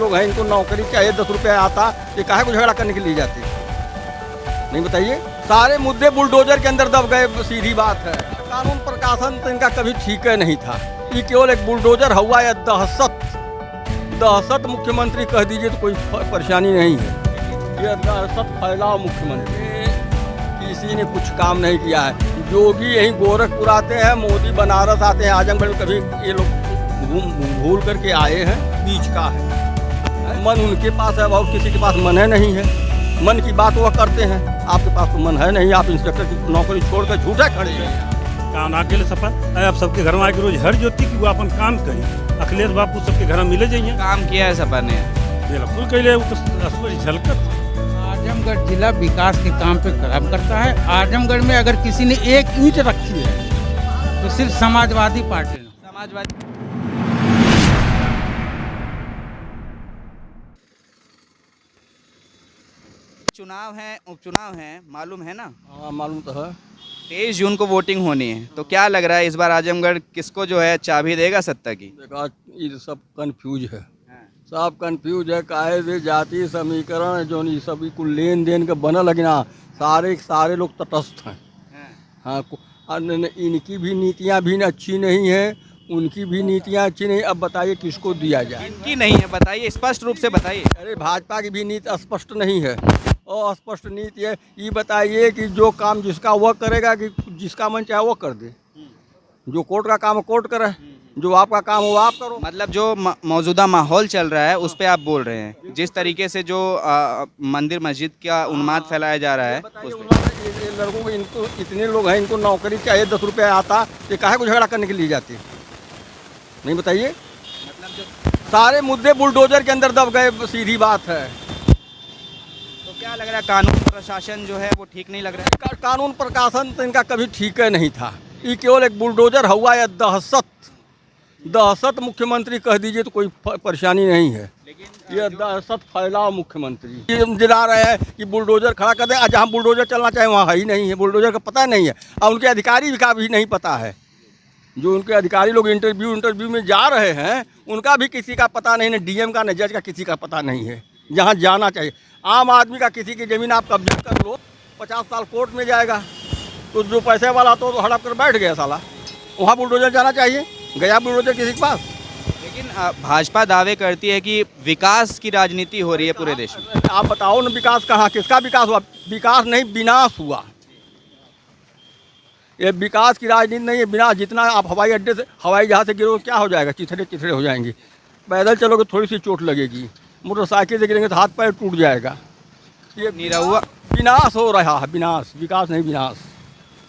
लोग हैं, इनको नौकरी चाहिए, 10 रुपया आता, ये काहे को झगड़ा करने के लिए जाते? नहीं बताइए। सारे मुद्दे बुलडोजर के अंदर दब गए, सीधी बात है। कानून प्रशासन तो इनका कभी ठीक है नहीं था, ये केवल एक बुलडोजर हुआ या दहशत मुख्यमंत्री कह दीजिए तो कोई परेशानी नहीं है। ये दहशत फैलाओ मुख्यमंत्री, किसी ने कुछ काम नहीं किया है। योगी यहीं गोरखपुर आते हैं, मोदी बनारस आते हैं, आजमगढ़ में कभी ये लोग भूल करके आए हैं, बीच का है। मन उनके पास है और किसी के पास मन है नहीं है। मन की बात वह करते हैं, आपके पास तो मन है नहीं, आप इंस्पेक्टर की नौकरी छोड़कर झूठे खड़े हैं। काम अकेले सफा आप सबके घर में आके रोज हर ज्योति की वो अपन काम करी। अखिलेश बापू सबके घर में मिले जाइए, काम किया है सपा ने, बिल्कुल कैले झलकत। आजमगढ़ जिला विकास के काम पे काम करता है। आजमगढ़ में अगर किसी ने एक ईंट रखी है तो सिर्फ समाजवादी पार्टी ने। समाजवादी चुनाव है, उपचुनाव है, मालूम है ना? हाँ मालूम तो है। 23 जून को वोटिंग होनी है, तो क्या लग रहा है इस बार आजमगढ़ किसको जो है चाबी देगा सत्ता की? देखा, ये सब कंफ्यूज है, सब कंफ्यूज है। काहे से जाति समीकरण जो नहीं सभी को लेन देन के बनल लगे ना, सारे लोग तटस्थ हैं। हाँ, इनकी भी नीतियाँ भी अच्छी नहीं है, उनकी भी नीतियाँ अच्छी नहीं। अब बताइए किसको दिया जाए? इनकी नहीं है, बताइए, स्पष्ट रूप से बताइए। अरे भाजपा की भी नीति स्पष्ट नहीं है, और स्पष्ट नीति है। ये बताइए कि जो काम जिसका वह करेगा कि जिसका मन चाहे वो कर दे। जो कोर्ट का काम कोर्ट करे, जो आपका काम वो आप करो। मतलब जो मौजूदा माहौल चल रहा है उस पे आप बोल रहे हैं, जिस तरीके से जो मंदिर मस्जिद का उन्माद फैलाया जा रहा है उस पे। ये लड़कों को, इनको इतने लोग हैं, इनको नौकरी चाहिए, 10 रुपया आता, ये काहे को झगड़ा करने के लिए जाते? नहीं बताइए। मतलब जो सारे मुद्दे बुलडोजर के अंदर दब गए, सीधी बात है। तो क्या लग रहा है, कानून प्रशासन जो है वो ठीक नहीं लग रहा है? कानून प्रशासन तो इनका कभी ठीक है नहीं था, ये केवल एक बुलडोजर हुआ या दहशत मुख्यमंत्री कह दीजिए तो कोई परेशानी नहीं है। लेकिन ये दहशत फैलाओ मुख्यमंत्री, ये दिला रहे हैं कि बुलडोजर खड़ा कर दें। जहाँ बुलडोजर चलना चाहे वहाँ है ही नहीं है, बुलडोजर का पता नहीं है, और उनके अधिकारी का भी नहीं पता है। जो उनके अधिकारी लोग इंटरव्यू में जा रहे हैं, उनका भी किसी का पता नहीं, न डीएम का न जज का, किसी का पता नहीं है जहाँ जाना चाहिए। आम आदमी का किसी की ज़मीन आप कब्जा कर लो, 50 साल कोर्ट में जाएगा, तो जो पैसे वाला तो हड़प कर बैठ गया साला, वहाँ बुलडोजर जाना चाहिए, गया बुलडोजर किसी के पास? लेकिन भाजपा दावे करती है कि विकास की राजनीति हो रही है पूरे देश में। आप बताओ ना, विकास कहाँ, किसका विकास हुआ? विकास नहीं, विनाश हुआ। ये विकास की राजनीति नहीं है, विनाश। जितना आप हवाई अड्डे से, हवाई जहाज से गिरोगे क्या हो जाएगा? चिथड़े हो जाएंगे। पैदल चलोगे थोड़ी सी चोट लगेगी, मोटरसाइकिल से गिरेंगे तो हाथ पैर टूट जाएगा। ये निरहुआ विनाश हो रहा है, विनाश, विकास नहीं विनाश।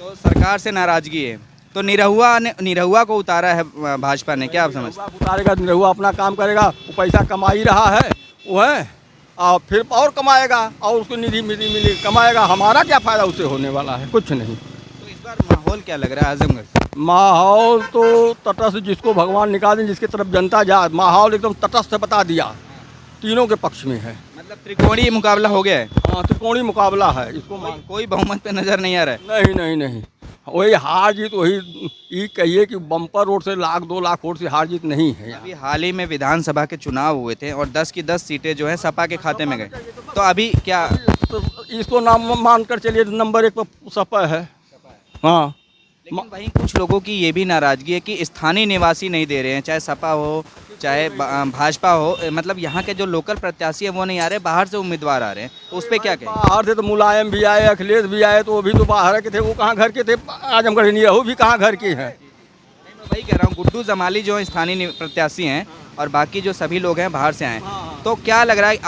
तो सरकार से नाराजगी है, तो निरहुआ को उतारा है भाजपा ने, क्या आप समझते हैं? उतारेगा, निरहुआ अपना काम करेगा, वो पैसा कमा ही रहा है, वो है, और फिर और कमाएगा, और उसको निधि मिली कमाएगा। हमारा क्या फ़ायदा उससे होने वाला है? कुछ नहीं। तो इस बार माहौल क्या लग रहा है आजमगढ़? माहौल तो तटस्थ, जिसको भगवान निकाल दें, जिसकी तरफ जनता जा, माहौल एकदम तटस्थ बता दिया, तीनों के पक्ष में है। मतलब त्रिकोणीय मुकाबला हो गया है? हाँ, त्रिकोणीय मुकाबला है। इसको कोई बहुमत पे नजर नहीं आ रहा है? नहीं, वही हार जीत, वही ये कहिए कि बम्पर वोट से 1-2 लाख वोट से हार जीत नहीं है। अभी हाल ही में विधानसभा के चुनाव हुए थे और 10 की 10 सीटें जो है सपा के खाते में गए, तो अभी क्या तो इसको नाम मानकर चलिए, नंबर 1 पर सपा है। हाँ, लेकिन वहीं कुछ लोगों की ये भी नाराजगी है कि स्थानीय निवासी नहीं दे रहे हैं, चाहे सपा हो चाहे भाजपा हो, मतलब यहाँ के जो लोकल प्रत्याशी हैं वो नहीं आ रहे, बाहर से उम्मीदवार आ रहे हैं, तो उस पर क्या कहें? बाहर से तो मुलायम भी आए, अखिलेश भी आए, तो वो भी तो बाहर के थे, वो कहाँ घर के थे? आजमगढ़ नहीं, वो भी कहाँ घर के हैं? मैं वही कह रहा हूँ, गुड्डू जमाली जो स्थानीय प्रत्याशी हैं और बाकी जो सभी लोग हैं बाहर से आए, तो क्या लग रहा है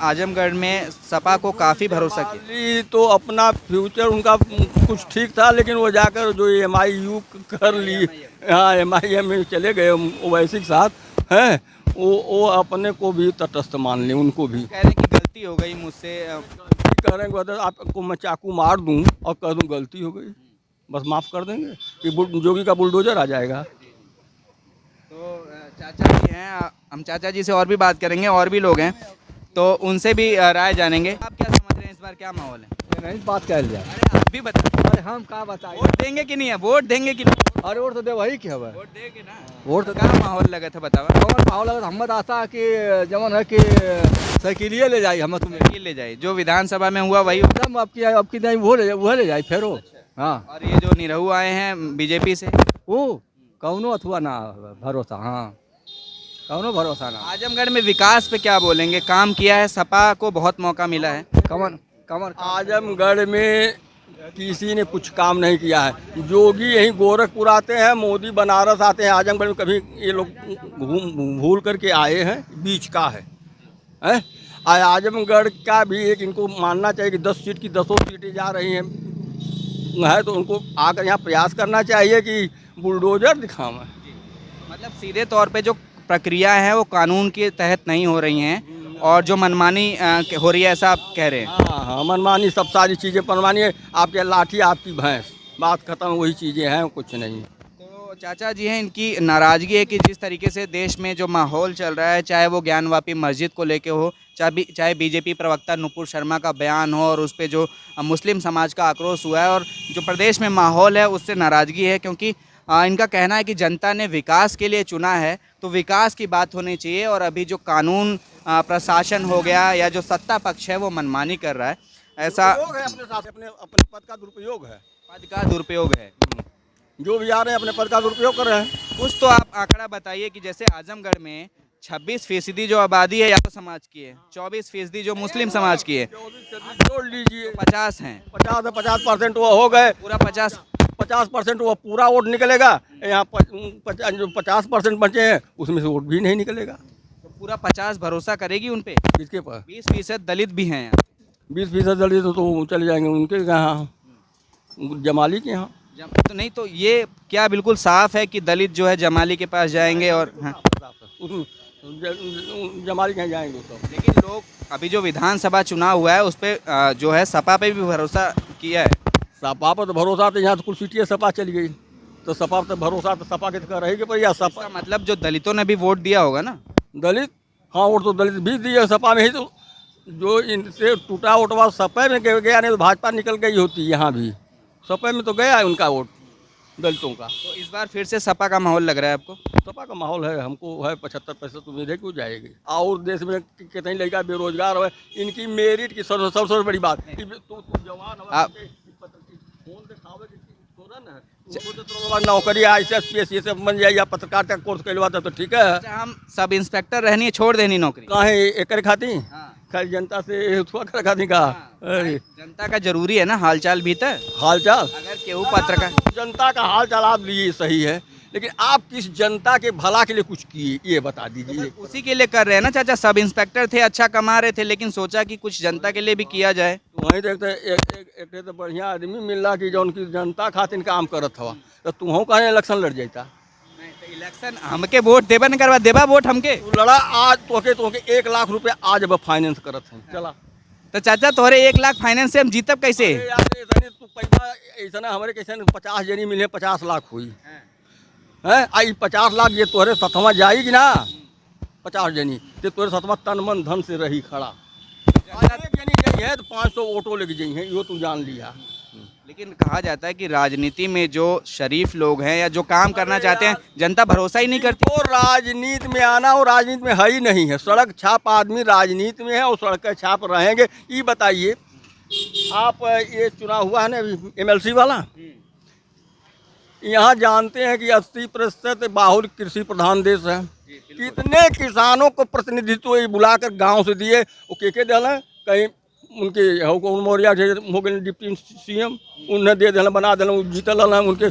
आजमगढ़ में सपा को काफ़ी भरोसा किया? तो अपना फ्यूचर उनका कुछ ठीक था, लेकिन वो जाकर जो MIU कर ली, हाँ MIM में चले गए ओवैसी के साथ हैं, वो अपने को भी तटस्थ मान लें, उनको भी कह रहे हैं कि गलती हो गई मुझसे, कह रहे हैं आपको मैं चाकू मार दूं और कह दूं गलती हो गई, बस माफ़ कर देंगे कि जोगी का बुलडोजर आ जाएगा। तो चाचा जी हैं, हम चाचा जी से और भी बात करेंगे, और भी लोग हैं तो उनसे भी राय जानेंगे। आप क्या समझ रहे हैं इस बार बार क्या माहौल है? नहीं बात कह जाए। अरे आप भी बताओ, अरे हम का बताए। वोट देंगे कि नहीं है? वोट देंगे कि नहीं? अरे वोट तो दे वही क्या है। वोट देंगे ना। वोट तो क्या माहौल लगा था बतावा? कौन माहौल लगा हमद आता कि जमन है कि साइकिलिए ले जाई हम तुम्हें ये ले जाए जो विधानसभा में हुआ वही। एकदम अब की नहीं वो ले जाई फेरो। हाँ और ये जो निरहू आए हैं बीजेपी से, वो कौनो अथवा ना भरोसा। हाँ कौनो भरोसा ना। आजमगढ़ में विकास पे क्या बोलेंगे? काम किया है, सपा को बहुत मौका मिला है। कमर कमर आजमगढ़ में किसी ने कुछ काम नहीं किया है। जोगी यहीं गोरखपुर आते हैं, मोदी बनारस आते हैं, आजमगढ़ में कभी ये लोग भूल करके आए हैं, बीच का है, हैं? आजमगढ़ का भी एक इनको मानना चाहिए कि 10 सीट की 10 सीटें जा रही हैं है, तो उनको आकर यहाँ प्रयास करना चाहिए कि बुलडोजर दिखावें। मतलब सीधे तौर पे जो प्रक्रिया है वो कानून के तहत नहीं हो रही हैं और जो मनमानी हो रही है, ऐसा आप कह रहे हैं? हाँ हाँ, मनमानी सब सारी चीज़ें मनमानी है। आपके लाठी आपकी भैंस, बात खत्म, वही चीज़ें हैं, कुछ नहीं। तो चाचा जी हैं, इनकी नाराज़गी है कि जिस तरीके से देश में जो माहौल चल रहा है, चाहे वो ज्ञानवापी मस्जिद को लेके हो, चाहे बीजेपी प्रवक्ता नुपुर शर्मा का बयान हो और उस पर जो मुस्लिम समाज का आक्रोश हुआ है, और जो प्रदेश में माहौल है उससे नाराज़गी है, क्योंकि इनका कहना है कि जनता ने विकास के लिए चुना है तो विकास की बात होनी चाहिए, और अभी जो कानून प्रशासन हो गया या जो सत्ता पक्ष है वो मनमानी कर रहा है। ऐसा दुरुपयोग है, अपने साथ अपने पद का दुरुपयोग है। पद का दुरुपयोग है। जो भी आ रहे हैं अपने पद का दुरुपयोग कर रहे हैं। कुछ तो आप आंकड़ा बताइए कि जैसे आजमगढ़ में 26% जो आबादी है यादव समाज की है, 24% जो मुस्लिम समाज की है, 24% जोड़ लीजिए, 50 हैं, 50% वो हो गए, पूरा 50% वो पूरा वोट निकलेगा। यहाँ 50% बचे हैं, उसमें से वोट भी नहीं निकलेगा। तो पूरा 50 भरोसा करेगी उन पे? किसके पास? 20% दलित भी हैं यहाँ। 20% दलित तो चले जाएंगे उनके यहाँ, जमाली के यहाँ। तो नहीं, तो ये क्या बिल्कुल साफ है कि दलित जो है जमाली के पास जाएंगे? और हाँ। जमाली के यहाँ जाएंगे तो। लेकिन लोग अभी जो विधानसभा चुनाव हुआ है उस पर जो है सपा पे भी भरोसा किया है। सपा पर तो भरोसा, तो यहाँ तो कुल सीटें सपा चली गई, तो सपा पर भरोसा तो सपा के तो रहेगी पर, या सपा इसका मतलब जो दलितों ने भी वोट दिया होगा ना? दलित, हाँ वोट तो दलित भी दिए सपा में ही, तो जो इनसे टूटा वोटवा सपा में गया, नहीं तो भाजपा निकल गई होती। यहाँ भी सपा में तो गया है उनका वोट, दलितों का। तो इस बार फिर से सपा का माहौल लग रहा है आपको? सपा का माहौल है, हमको है 75% उम्मीद है कि हो जाएगी। और देश में कितने लड़का बेरोजगार है, इनकी मेरिट की सबसे बड़ी बात। तू जवान फोन दिखावे नौकरी IAS ये सब बन जाए, या पत्रकार का कोर्स कहलवाता तो ठीक है। अच्छा, हम सब इंस्पेक्टर रहनी है, छोड़ देनी नौकरी? कहाँ एक खाती हाँ। खाली जनता से खाती का जनता का जरूरी है ना हालचाल भी तो। हालचाल, अगर केहू पत्रकार जनता का हालचाल आप लिए सही है, लेकिन आप किस जनता के भला के लिए कुछ किए ये बता दीजिए। उसी के लिए कर रहे हैं ना चाचा। सब इंस्पेक्टर थे, अच्छा कमा रहे थे, लेकिन सोचा कि कुछ जनता के लिए भी किया जाए। तो वहीं देखते एक तो बढ़िया आदमी मिल रहा कि जो उनकी जनता खातिर काम करत हवा, तो तुम कहीं इलेक्शन लड़ जाता। तो इलेक्शन हमके वोट देबा न करवा, देबा वोट हमके। तू लड़ा आज तोके 1 लाख रुपए आज अब फाइनेंस करत हैं, चला। तो चाचा तोहरे 1 लाख फाइनेंस से हम जीतब कैसे? अरे यार तू पैसा ऐसा हमारे कैसे 50 जनी मिले 50 लाख हुई है। आई 50 लाख ये तोहरे सतवा जाएगी ना, 50 जनी तो तोहरे सतवा तन मन धन से रही खड़ा। एक जनी गई है तो 500 ऑटो लेके गई है, यो तू जान लिया। लेकिन कहा जाता है कि राजनीति में जो शरीफ लोग हैं या जो काम करना चाहते हैं, जनता भरोसा ही नहीं करती। और राजनीति में आना, और राजनीति में है ही नहीं है। सड़क छाप आदमी राजनीति में है और सड़क छाप रहेंगे। ये बताइए आप, ये चुनाव हुआ है ना MLC वाला, यहाँ जानते हैं कि 80% बाहुल कृषि प्रधान देश है। कितने किसानों को प्रतिनिधित्व बुलाकर गांव से दिए, वो के दिल कहीं उनके मोरिया हो गए डिप्टी CM, उन्हें दे दिल बना दिल, जीतल उनके।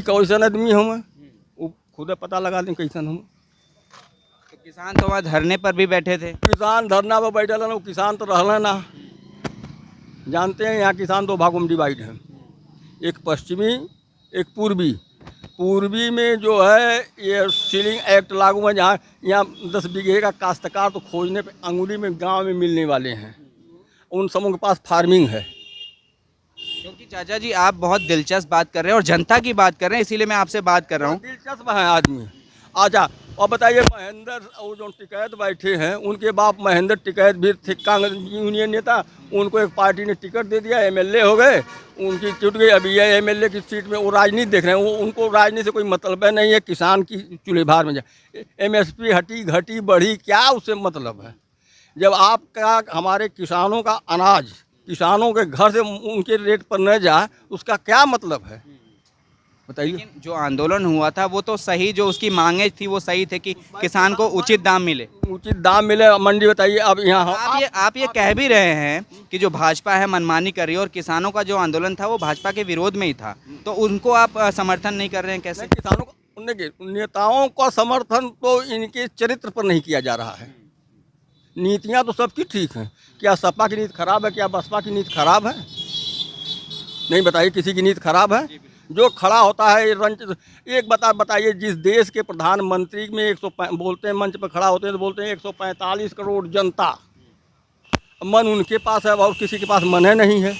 कैसन आदमी हम वो खुद पता लगा दें कैसन हम। तो किसान तो वहाँ धरने पर भी बैठे थे। किसान धरना पर बैठे वो किसान तो रहना ना। जानते हैं यहाँ किसान 2 भागों में डिवाइड है, एक पश्चिमी एक पूर्वी। पूर्वी में जो है ये सीलिंग एक्ट लागू है, जहाँ यहाँ 10 बीघे का काश्तकार तो खोजने पे अंगुली में गांव में मिलने वाले हैं। उन समूह के पास फार्मिंग है। क्योंकि चाचा जी आप बहुत दिलचस्प बात कर रहे हैं और जनता की बात कर रहे हैं, इसीलिए मैं आपसे बात कर रहा हूँ। दिलचस्प है आदमी। अच्छा और बताइए महेंद्र और जो टिकैत बैठे हैं उनके बाप महेंद्र टिकैत भी थे कांग्रेस यूनियन नेता, उनको एक पार्टी ने टिकट दे दिया, एमएलए हो गए, उनकी छूट गई। अभी ये एमएलए की सीट में वो राजनीति देख रहे हैं, वो उनको राजनीति से कोई मतलब है नहीं है। किसान की चूल्हे भार में जाए, एमएसपी हटी घटी बढ़ी क्या उससे मतलब है? जब आपका हमारे किसानों का अनाज किसानों के घर से उनके रेट पर न जाए उसका क्या मतलब है बताइए। लेकिन जो आंदोलन हुआ था वो तो सही, जो उसकी मांगे थी वो सही थे कि किसान को उचित दाम मिले। उचित दाम मिले, मंडी बताइए। अब यहाँ आप ये कह भी रहे हैं कि जो भाजपा है मनमानी कर रही है और किसानों का जो आंदोलन था वो भाजपा के विरोध में ही था, तो उनको आप समर्थन नहीं कर रहे हैं कैसे? किसानों को नेताओं का समर्थन तो इनके चरित्र पर नहीं किया जा रहा है। नीतियाँ तो सबकी ठीक हैं, क्या सपा की नीति खराब है, क्या बसपा की नीति खराब है? नहीं बताइए, किसी की नीति खराब है? जो खड़ा होता है एक बताइए, जिस देश के प्रधानमंत्री में 100 बोलते हैं, मंच पर खड़ा होते हैं तो बोलते हैं 145 करोड़ जनता, मन उनके पास है और किसी के पास मन है नहीं है।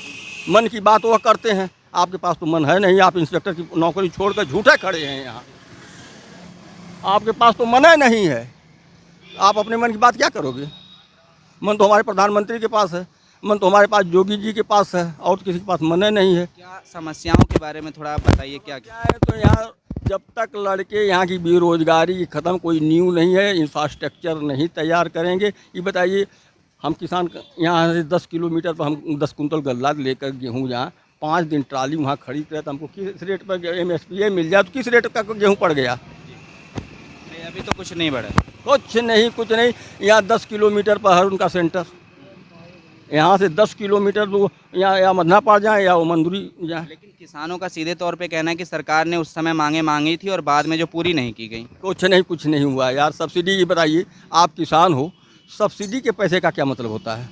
मन की बात वह करते हैं, आपके पास तो मन है नहीं, आप इंस्पेक्टर की नौकरी छोड़कर झूठे खड़े हैं यहाँ। आपके पास तो मन है नहीं है, आप अपने मन की बात क्या करोगे? मन तो हमारे प्रधानमंत्री के पास है, मन तो हमारे पास योगी जी के पास है, और किसी के पास मन नहीं है। क्या समस्याओं के बारे में थोड़ा आप बताइए, क्या क्या है? तो यहाँ जब तक लड़के यहाँ की बेरोजगारी खत्म, कोई न्यू नहीं है, इंफ्रास्ट्रक्चर नहीं तैयार करेंगे। ये बताइए, हम किसान यहाँ से 10 किलोमीटर पर हम 10 कुंटल गल्ला लेकर गेहूँ जहाँ 5 दिन ट्राली वहाँ खड़ी करे तो हमको किस रेट पर MSP मिल जाए तो किस रेट का गेहूँ पड़ गया? अभी तो कुछ नहीं बढ़ा, कुछ नहीं। यहाँ 10 किलोमीटर पर है उनका सेंटर, यहाँ से 10 किलोमीटर तो यहाँ या मधना पड़ जाए या वो मंदुरी जाए। लेकिन किसानों का सीधे तौर पे कहना है कि सरकार ने उस समय मांगी थी और बाद में जो पूरी नहीं की गई। कुछ नहीं हुआ यार। सब्सिडी, ये बताइए, आप किसान हो, सब्सिडी के पैसे का क्या मतलब होता है?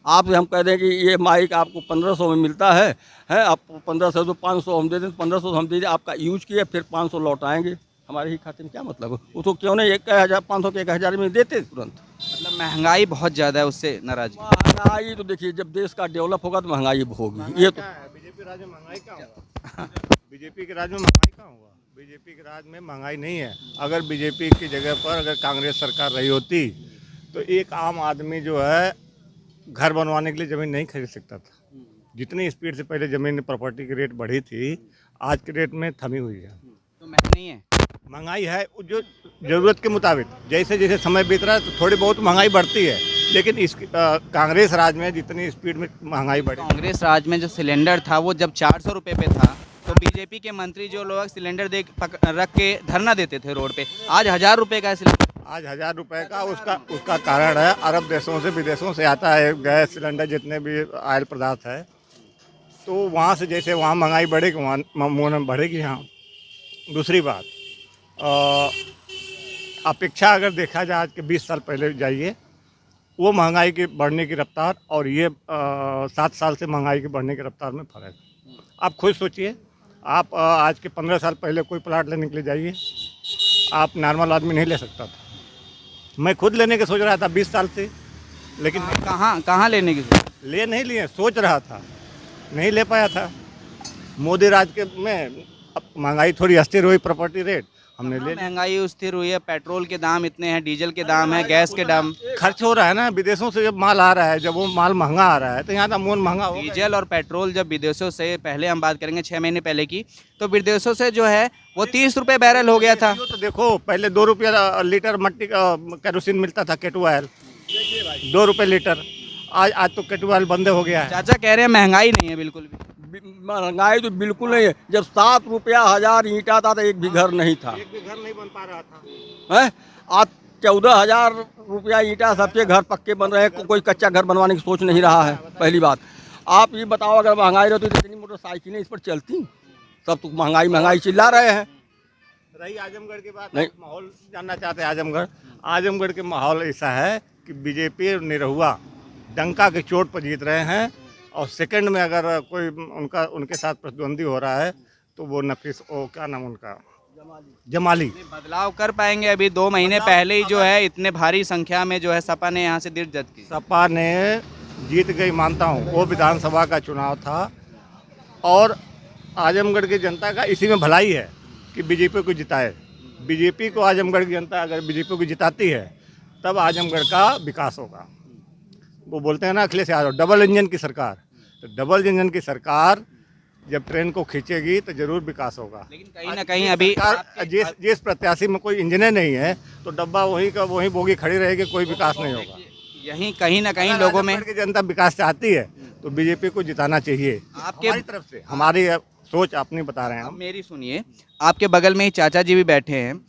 आप हम कह दें कि ये माइक आपको 1500 में मिलता है आप 1500 तो 500 हम दे दें, 1500 हम दे दें, आपका यूज किया फिर 500 लौटाएंगे हमारे ही खाते में, क्या मतलब है? वो तो क्यों नहीं 1500 के 1000 में देते तुरंत। मतलब महंगाई बहुत ज़्यादा है, उससे नाराज। महंगाई तो देखिए, जब देश का डेवलप होगा तो महंगाई होगी। ये तो बीजेपी राज में महंगाई कहाँ हुआ? बीजेपी के राज में महंगाई कहाँ हुआ? बीजेपी के राज में महंगाई नहीं है। अगर बीजेपी की जगह पर अगर कांग्रेस सरकार रही होती तो एक आम आदमी जो है घर बनवाने के लिए ज़मीन नहीं खरीद सकता था। जितनी स्पीड से पहले ज़मीन प्रॉपर्टी की रेट बढ़ी थी, आज के रेट में थमी हुई है। तो महंगाई नहीं है, महंगाई है जो ज़रूरत के मुताबिक, जैसे जैसे समय बीत रहा है तो थोड़ी बहुत महंगाई बढ़ती है, लेकिन इस कांग्रेस राज में जितनी स्पीड में महंगाई बढ़ी। कांग्रेस राज में जो सिलेंडर था वो जब 400 रुपये पे था तो बीजेपी के मंत्री जो लोग सिलेंडर रख के धरना देते थे रोड पे, आज 1000 रुपये का है सिलेंडर। आज 1000 रुपये का उसका कारण है अरब देशों से विदेशों से आता है गैस सिलेंडर, जितने भी ऑयल पदार्थ है, तो वहाँ से जैसे वहाँ महंगाई बढ़ेगी वहाँ बढ़ेगी यहाँ। दूसरी बात, अपेक्षा अगर देखा जाए आज के 20 साल पहले जाइए, वो महंगाई की बढ़ने की रफ्तार और ये 7 साल से महंगाई की बढ़ने की रफ्तार में फ़र्क है। आप खुद सोचिए, आप आज के 15 साल पहले कोई प्लाट लेने के लिए जाइए, आप नॉर्मल आदमी नहीं ले सकता था। मैं खुद लेने के सोच रहा था 20 साल से, लेकिन कहाँ लेने की ले नहीं लिए, सोच रहा था, नहीं ले पाया था। मोदी राज के में अब महंगाई थोड़ी अस्थिर हुई, प्रॉपर्टी रेट हमने ले। महंगाई स्थिर हुई है, पेट्रोल के दाम इतने हैं, डीजल के दाम है, गैस के दाम खर्च हो रहा है ना। विदेशों से जब माल आ रहा है, जब वो माल महंगा आ रहा है तो यहाँ का मोल महंगा हो। डीजल और पेट्रोल जब विदेशों से, पहले हम बात करेंगे 6 महीने पहले की, तो विदेशों से जो है वो 30 रुपये बैरल हो गया था। तो देखो, पहले 2 रुपया लीटर मट्टी का केरोसिन मिलता था, केटू ऑयल 2 रुपये लीटर। आज तो केटू ऑयल बंद हो गया है। चाचा कह रहे हैं महंगाई नहीं है बिल्कुल भी। महंगाई तो बिल्कुल नहीं है। जब 7 रुपया 1000 ईंटा था तो एक भी घर नहीं था, एक भी घर नहीं बन पा रहा था है। आज 14,000 रुपया ईंटा, सबके घर पक्के बन रहे हैं, कोई कच्चा घर बनवाने की सोच नहीं रहा है। पहली बात, आप ये बताओ, अगर महंगाई रहती तो इतनी मोटरसाइकिलें इस पर चलती? सब तो महंगाई चिल्ला रहे हैं। रही आजमगढ़ की बात, नहीं। माहौल जानना चाहते हैं। आजमगढ़ के माहौल ऐसा है कि बीजेपी निरहुआ डंका के चोट पर जीत रहे हैं, और सेकंड में अगर कोई उनके साथ प्रतिद्वंदी हो रहा है तो वो नफीस, ओ क्या नाम उनका, जमाली। बदलाव कर पाएंगे? अभी 2 महीने पहले ही जो है इतने भारी संख्या में जो है सपा ने यहाँ से दिग्गज की। सपा ने जीत गई, मानता हूँ, वो विधानसभा का चुनाव था और आजमगढ़ की जनता का इसी में भलाई है कि बीजेपी को जिताए। बीजेपी को आजमगढ़ की जनता अगर बीजेपी को जिताती है तब आजमगढ़ का विकास होगा। वो बोलते हैं ना अखिलेश यादव डबल इंजन की सरकार, तो डबल इंजन की सरकार जब ट्रेन को खींचेगी तो जरूर विकास होगा। लेकिन कहीं ना कहीं अभी सरकार जिस प्रत्याशी में कोई इंजन नहीं है तो डब्बा वहीं का वहीं बोगी खड़ी रहेगी, कोई विकास नहीं होगा। यही कहीं ना कहीं लोगों में आजमगढ़ की जनता विकास चाहती है तो बीजेपी को जिताना चाहिए। आपके हमारी तरफ से हमारी सोच अपनी बता रहे हैं अब हम। मेरी सुनिए, आपके बगल में ही चाचा जी भी बैठे हैं।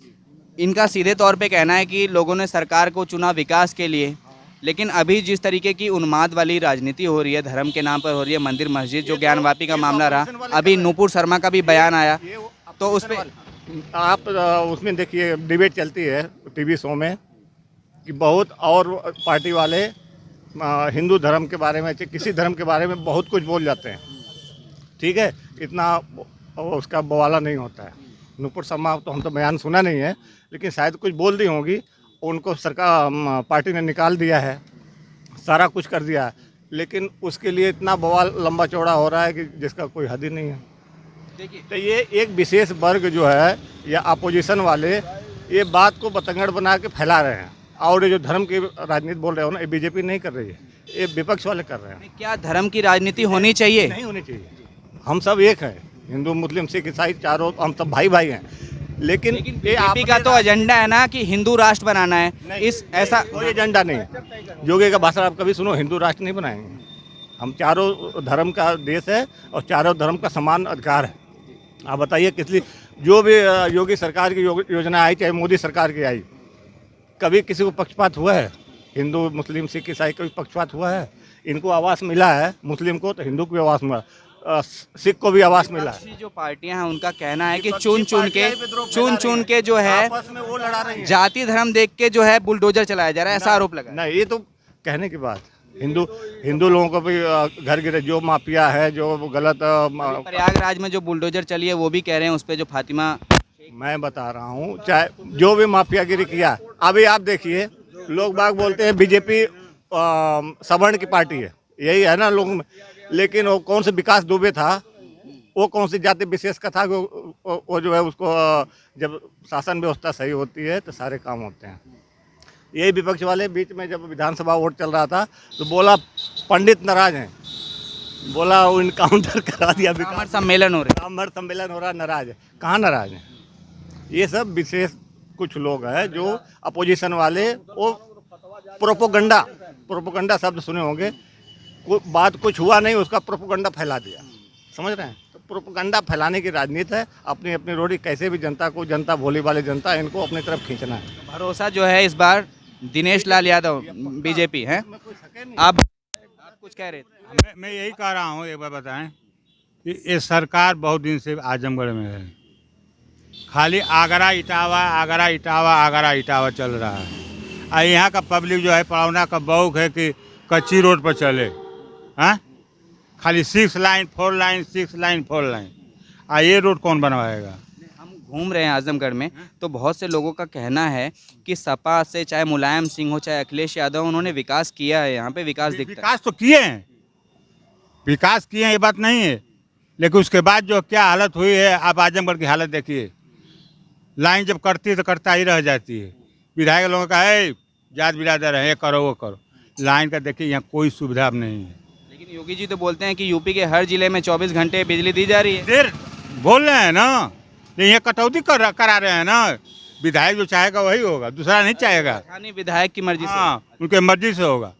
इनका सीधे तौर पे कहना है कि लोगों ने सरकार को चुना विकास के लिए, लेकिन अभी जिस तरीके की उन्माद वाली राजनीति हो रही है, धर्म के नाम पर हो रही है, मंदिर मस्जिद जो ज्ञानवापी का मामला रहा, अभी नूपुर शर्मा का भी बयान आया, तो उस पर आप उसमें देखिए डिबेट चलती है टीवी शो में कि बहुत और पार्टी वाले हिंदू धर्म के बारे में चाहे किसी धर्म के बारे में बहुत कुछ बोल जाते हैं। ठीक है, इतना उसका बवाला नहीं होता है। नूपुर शर्मा तो हम तो बयान सुना नहीं है, लेकिन शायद कुछ बोल दी होंगी, उनको सरकार पार्टी ने निकाल दिया है, सारा कुछ कर दिया है, लेकिन उसके लिए इतना बवाल लंबा चौड़ा हो रहा है कि जिसका कोई हद ही नहीं है। देखिए तो ये एक विशेष वर्ग जो है या अपोजिशन वाले ये बात को बतंगड़ बना के फैला रहे हैं, और ये जो धर्म की राजनीति बोल रहे हो ना, ये बीजेपी नहीं कर रही है, ये विपक्ष वाले कर रहे हैं। क्या धर्म की राजनीति होनी चाहिए? नहीं होनी चाहिए। हम सब एक हैं, हिंदू मुस्लिम सिख ईसाई चारों हम सब भाई भाई हैं, लेकिन ये बीजेपी का तो एजेंडा है ना कि हिंदू राष्ट्र बनाना है। इस ऐसा कोई एजेंडा नहीं। योगी का भाषण आप कभी सुनो, हिंदू राष्ट्र नहीं बनाएंगे। हम चारों धर्म का देश है और चारों धर्म का समान अधिकार है। आप बताइए किस लिए जो भी योगी सरकार की योजना आई, चाहे मोदी सरकार की आई, कभी किसी को पक्षपात हुआ है? हिंदू मुस्लिम सिख ईसाई कभी पक्षपात हुआ है? इनको आवास मिला है, मुस्लिम को तो हिंदू को भी आवास मिला, सिख को भी आवास मिला है। विपक्षी जो पार्टियां हैं उनका कहना है कि चुन चुन के जो है आपस में वो लड़ा रही हैं। जाति धर्म देख के जो है बुलडोजर चलाया जा रहा है, ऐसा आरोप लगा है। नहीं, ये तो कहने की बात। हिंदू लोगों को भी घर गिरे, जो माफिया है, जो गलत प्रयागराज में जो बुलडोजर चली है वो भी कह रहे हैं उस पे जो फातिमा, मैं बता रहा हूँ, चाहे जो भी माफियागिरी किया, अभी आप देखिए लोग बाग बोलते हैं बीजेपी सवर्ण की पार्टी है, यही है ना लोग में, लेकिन वो कौन से विकास दुबे था, वो कौन सी जाति विशेष का था, वो जो है उसको जब शासन व्यवस्था सही होती है तो सारे काम होते हैं। यही विपक्ष वाले बीच में जब विधानसभा वोट चल रहा था तो बोला पंडित नाराज हैं, बोला वो इनकाउंटर करा दिया, ब्राह्मण सम्मेलन हो रहे हैं। ब्राह्मण सम्मेलन हो रहा, नाराज है। कहाँ नाराज है? ये सब विशेष कुछ लोग हैं जो अपोजिशन वाले, वो प्रोपोगंडा शब्द सुने होंगे, बात कुछ हुआ नहीं उसका प्रोपोगंडा फैला दिया, समझ रहे हैं? तो प्रोपोगंडा फैलाने की राजनीति है। अपनी अपनी रोटी कैसे भी जनता भोली वाली जनता, इनको अपनी तरफ खींचना है। भरोसा जो है इस बार दिनेश लाल यादव बीजेपी है। आप कुछ कह रहे थे? मैं यही कह रहा हूँ, एक बार बताएं कि ये सरकार बहुत दिन से आजमगढ़ में है, खाली आगरा इटावा चल रहा है। और यहाँ का पब्लिक जो है पड़ौना का बौक है कि कच्ची रोड पर चले, हाँ, खाली 6 लाइन 4 लाइन 6 लाइन 4 लाइन। ये रोड कौन बनवाएगा? हम घूम रहे हैं आजमगढ़ में, तो बहुत से लोगों का कहना है कि सपा से चाहे मुलायम सिंह हो चाहे अखिलेश यादव, उन्होंने विकास किया है, यहाँ पे विकास दिखता है। विकास तो किए हैं, विकास किए हैं, ये बात नहीं है, लेकिन उसके बाद जो क्या हालत हुई है, आप आजमगढ़ की हालत देखिए। लाइन जब करती है तो करता ही रह जाती है। विधायक लोगों का है जात बिरादर है, ये करो वो करो, लाइन का देखिए यहाँ कोई सुविधा अब नहीं है। लेकिन योगी जी तो बोलते हैं कि यूपी के हर जिले में 24 घंटे बिजली दी जा रही है। देर बोल रहे हैं ना, लेकिन ये कटौती करा रहे हैं ना। विधायक जो चाहेगा वही होगा, दूसरा नहीं चाहेगा। स्थानीय विधायक की मर्जी से। हाँ, उनके मर्जी से होगा।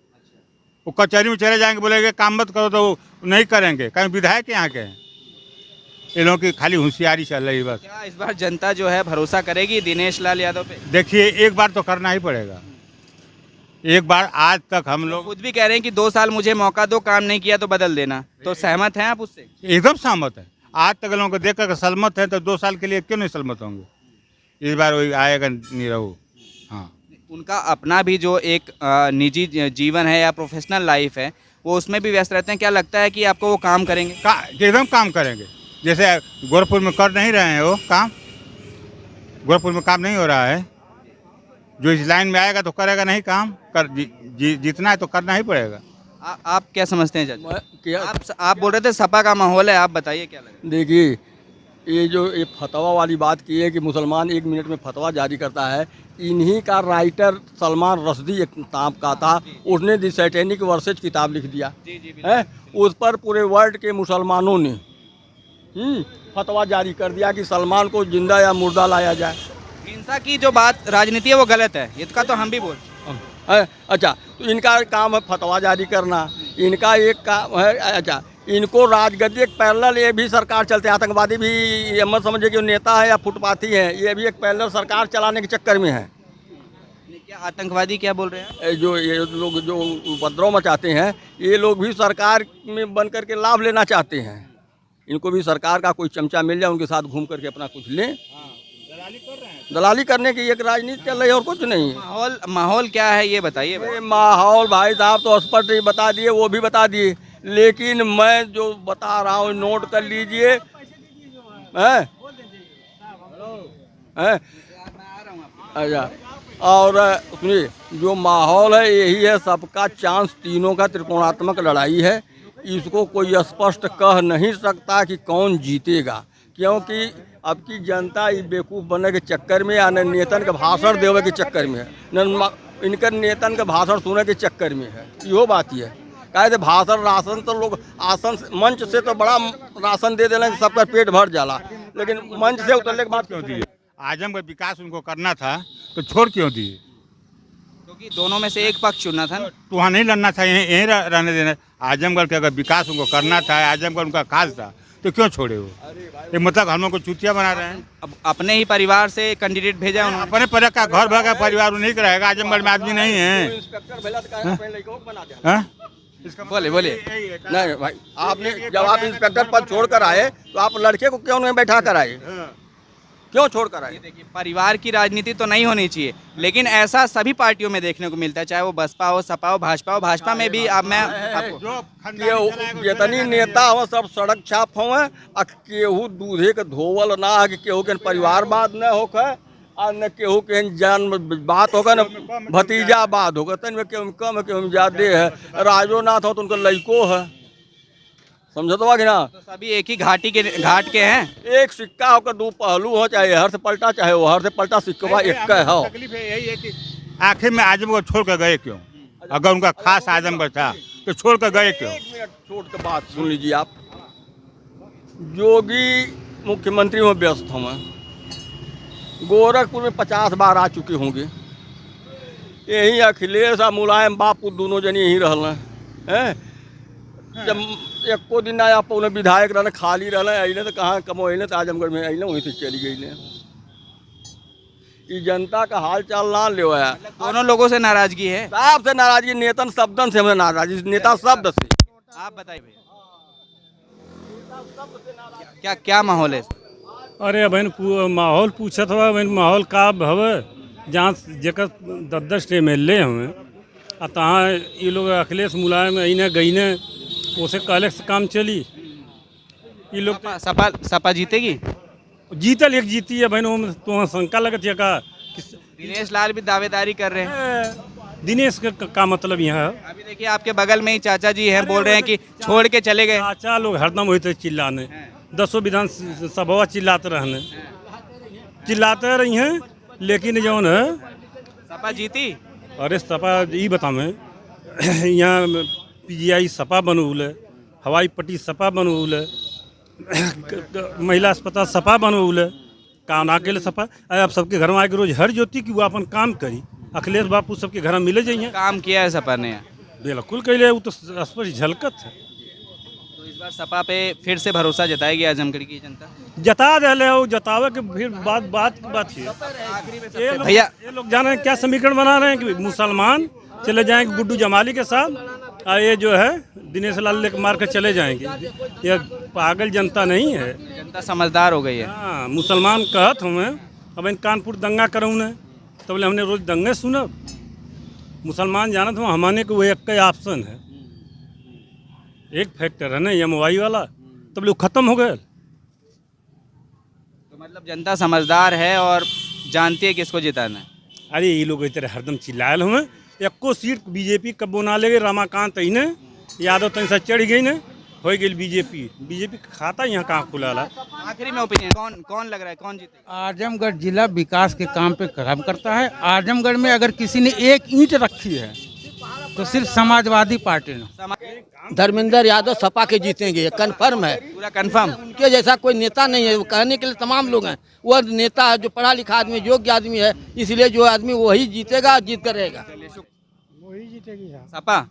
वो कचहरी में चले जाएंगे, बोलेंगे काम मत करो तो नहीं करेंगे, कहीं विधायक यहाँ के हैं। इन लोगों की खाली होशियारी चल रही है बस। क्या इस बार जनता जो है भरोसा करेगी दिनेश लाल यादव पे? देखिए, एक बार तो करना ही पड़ेगा। एक बार, आज तक हम लोग खुद भी कह रहे हैं कि 2 साल मुझे मौका दो, काम नहीं किया तो बदल देना, तो सहमत हैं आप उससे? एकदम सहमत है। आज तक लोगों को देख कर सहमत है तो 2 साल के लिए क्यों नहीं सहमत होंगे? इस बार वही आएगा, नहीं रहू। हाँ, उनका अपना भी जो एक निजी जीवन है या प्रोफेशनल लाइफ है, वो उसमें भी व्यस्त रहते हैं। क्या लगता है कि आपको वो काम करेंगे? एकदम काम करेंगे। जैसे गोरखपुर में कर नहीं रहे हैं वो काम, गोरखपुर में काम नहीं हो रहा है। जो इस लाइन में आएगा तो करेगा नहीं काम, जीतना है तो करना ही पड़ेगा। आप क्या समझते हैं चाचा? क्या आप बोल रहे थे सपा का माहौल है, आप बताइए क्या लगा? देखिए, ये जो ये फतवा वाली बात की है कि मुसलमान 1 मिनट में फतवा जारी करता है, इन्हीं का राइटर सलमान रश्दी एक नाम का था, उसने दी सैटेनिक वर्सेज किताब लिख दिया है। उस पर पूरे वर्ल्ड के मुसलमानों ने फतवा जारी कर दिया कि सलमान को जिंदा या मुर्दा लाया जाए। हिंसा की जो बात राजनीति है वो गलत है, इसका तो हम भी बोल। अच्छा, तो इनका काम है फतवा जारी करना, इनका एक काम है। अच्छा, इनको राजगद्दी एक पैरेलल, ये भी सरकार चलते हैं, आतंकवादी भी ये मत समझे कि वो नेता है या फुटपाथी है, ये भी एक पैरेलल सरकार चलाने के चक्कर में है। क्या आतंकवादी क्या बोल रहे हैं? ये लोग जो उपद्रव मचाते हैं, ये लोग भी सरकार में बन करके लाभ लेना चाहते हैं। इनको भी सरकार का कोई चमचा मिल जाए, उनके साथ घूम करके अपना कुछ लें। दलाली करने की एक राजनीति चल रही है और कुछ नहीं। माहौल क्या है ये बताइए। ये माहौल भाई साहब तो स्पष्ट ही बता दिए, वो भी बता दिए, लेकिन मैं जो बता रहा हूँ नोट कर लीजिए। हैं? अच्छा, और सुनिए, जो माहौल है यही है, सबका चांस, तीनों का त्रिकोणात्मक लड़ाई है। इसको कोई स्पष्ट कह नहीं सकता कि कौन जीतेगा, क्योंकि अब की जनता ये बेवकूफ़ बनने के चक्कर में या न नेतन के भाषण देवे के चक्कर में है, न इनकर नेतन के भाषण सुने के चक्कर में है। यो बात ही है, कहे भाषण राशन तो लोग आसन मंच से तो बड़ा राशन दे देना, सबका पेट भर जाला, लेकिन मंच से उतरने के बाद क्यों दिए? आजमगढ़ विकास उनको करना था तो छोड़ क्यों दिए? क्योंकि दोनों में से एक पक्ष चुनना था ना। तो वहाँ नहीं लड़ना था, यहीं रहने देना। आजमगढ़ के अगर विकास उनको करना था, आजमगढ़ उनका खास था, तो क्यों छोड़े वो? ये मतलब हम लोग को चुतिया बना रहे हैं। अब अपने ही परिवार से कैंडिडेट भेजा उन्होंने। अपने पर का घर भर का परिवार उन्हीं का रहेगा, आजमगढ़ में आदमी नहीं है। हाँ? बोले नहीं भाई, आपने जब आप इंस्पेक्टर पद छोड़ कर आए तो आप लड़के को क्यों नहीं बैठा कर आए? क्यों छोड़ कर आए? देखिए, परिवार की राजनीति तो नहीं होनी चाहिए, लेकिन ऐसा सभी पार्टियों में देखने को मिलता है, चाहे वो बसपा हो, सपा हो, भाजपा हो। भाजपा में भी अब मैं आपको ये जितनी नेता हो सब सड़क छाप हो, केहू दूधे के धोवल ना है कि केहू के परिवारवाद न होकर और न केहू के जान बात होगा, न भतीजा बात होगा, तन में केहू कम है केहू ज्यादा है। राजोनाथ हो तो उनका लड़को है, समझो तो कि ना। तो सभी एक ही घाट के हैं। एक सिक्का होकर दो पहलू हो, चाहे हर से पलटा चाहे वो हर से पलटा, सिक्का एक का हो। तकलीफ यही है कि आखिर में आजमगढ़ छोड़ कर गए क्यों? अगर उनका खास आजमगढ़ था तो छोड़ कर गए क्यों? एक मिनट छोड़ के बात सुन लीजिए आप। योगी मुख्यमंत्री में व्यस्त हूँ, गोरखपुर में 50 बार आ चुके होंगे। यही अखिलेश और मुलायम बापू दोनों जन यहीं रहल हैं। जब एको दिन आया पौने विधायक रहने खाली रहने, अने तो कहाँ कमो, अने तो आजमगढ़ में अने वहीं से चली गई ने। ये जनता का हाल चाल ना ले है। दोनों लोगों से नाराजगी है। साहब से नाराजगी, नेतन शब्दन से हमें नाराजगी, नेता शब्द से। आप बताइए भैया, क्या माहौल है? अरे बहन माहौल पूछत हुआ बहन, माहौल का हवे जहाँ जेकर 10-10 MLA हुए आ तहाँ ये लोग अखिलेश मुलायम अने गईने उसे कहले से काम चली। ये लोग सपा जीतेगी? जीतल एक जीती है बहन, वो तो शंका लगत है का। दिनेश लाल भी दावेदारी कर रहे हैं। दिनेश का मतलब यहाँ है। अभी देखिए आपके बगल में ही चाचा जी हैं, बोल रहे हैं कि छोड़ के चले गए। चाचा लोग हरदम होते चिल्लाने, 10 विधानसभा चिल्लाते रहने, चिल्लाते रही हैं, लेकिन जौन है सपा जीती। अरे सपा ये बतावे यहाँ PGI सपा बनूल है, हवाई पट्टी सपा बनूल है, महिला अस्पताल सपा बनूल है, काम ना के लिए सपा। अब सबके घर में आके रोज हर ज्योति की वो अपन काम करी। अखिलेश बापू सबके घर में मिले जाइए, काम किया है सपा ने, बिल्कुल कैले, वो तो स्पष्ट झलकत है। तो इस बार सपा पे फिर से भरोसा जताएगी आजमगढ़ की जनता? जता रहे हो, जतावे के फिर बात है। भैया ये लोग जान रहे हैं क्या समीकरण बना रहे हैं कि मुसलमान चले जाएंगे गुड्डू जमाली के साथ, और ये जो है दिनेश लाल लेकर मार कर चले जाएंगे। ये पागल जनता नहीं है, जनता समझदार हो गई है। हाँ, मुसलमान कहत हमें अब इन कानपुर दंगा करूँ न तो बोले हमने रोज दंगे सुनब। मुसलमान जानत हम हमारे को वो एक ऑप्शन है, एक फैक्टर है ना MOI वाला, तो बोले खत्म हो गए। तो मतलब जनता समझदार है और जानती है किसको जिताना है। अरे ये लोग इतने हरदम चिल्लायल हमें, एको सीट BJP कब्बो ना ले गए, रमाकांत अने यादव तन से चढ़ गई ने, हो गई बीजेपी। बीजेपी का खाता यहाँ कहाँ खुला ला। आखिरी में ओपिनियन कौन कौन लग रहा है, कौन जीतेगा? आजमगढ़ जिला विकास के काम पे काम करता है। आजमगढ़ में अगर किसी ने एक ईंट रखी है तो सिर्फ समाजवादी पार्टी ने। धर्मेंद्र यादव सपा के जीतेंगे, कन्फर्म है। पूरा कंफर्म। उनके जैसा कोई नेता नहीं है, वो कहने के लिए तमाम लोग हैं। वह नेता है जो पढ़ा लिखा आदमी, योग्य आदमी है, इसलिए जो आदमी वही जीतेगा, जीत कर रहेगा। वही जीतेगी। सपा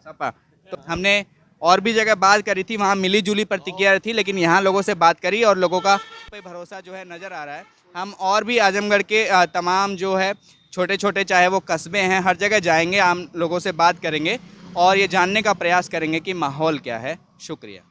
सपा। तो हमने और भी जगह बात करी थी, वहाँ मिली जुली प्रतिक्रिया थी, लेकिन यहाँ लोगों से बात करी और लोगों का पे भरोसा जो है नज़र आ रहा है। हम और भी आजमगढ़ के तमाम जो है छोटे छोटे चाहे वो कस्बे हैं, हर जगह जाएंगे, आम लोगों से बात करेंगे और ये जानने का प्रयास करेंगे कि माहौल क्या है। शुक्रिया।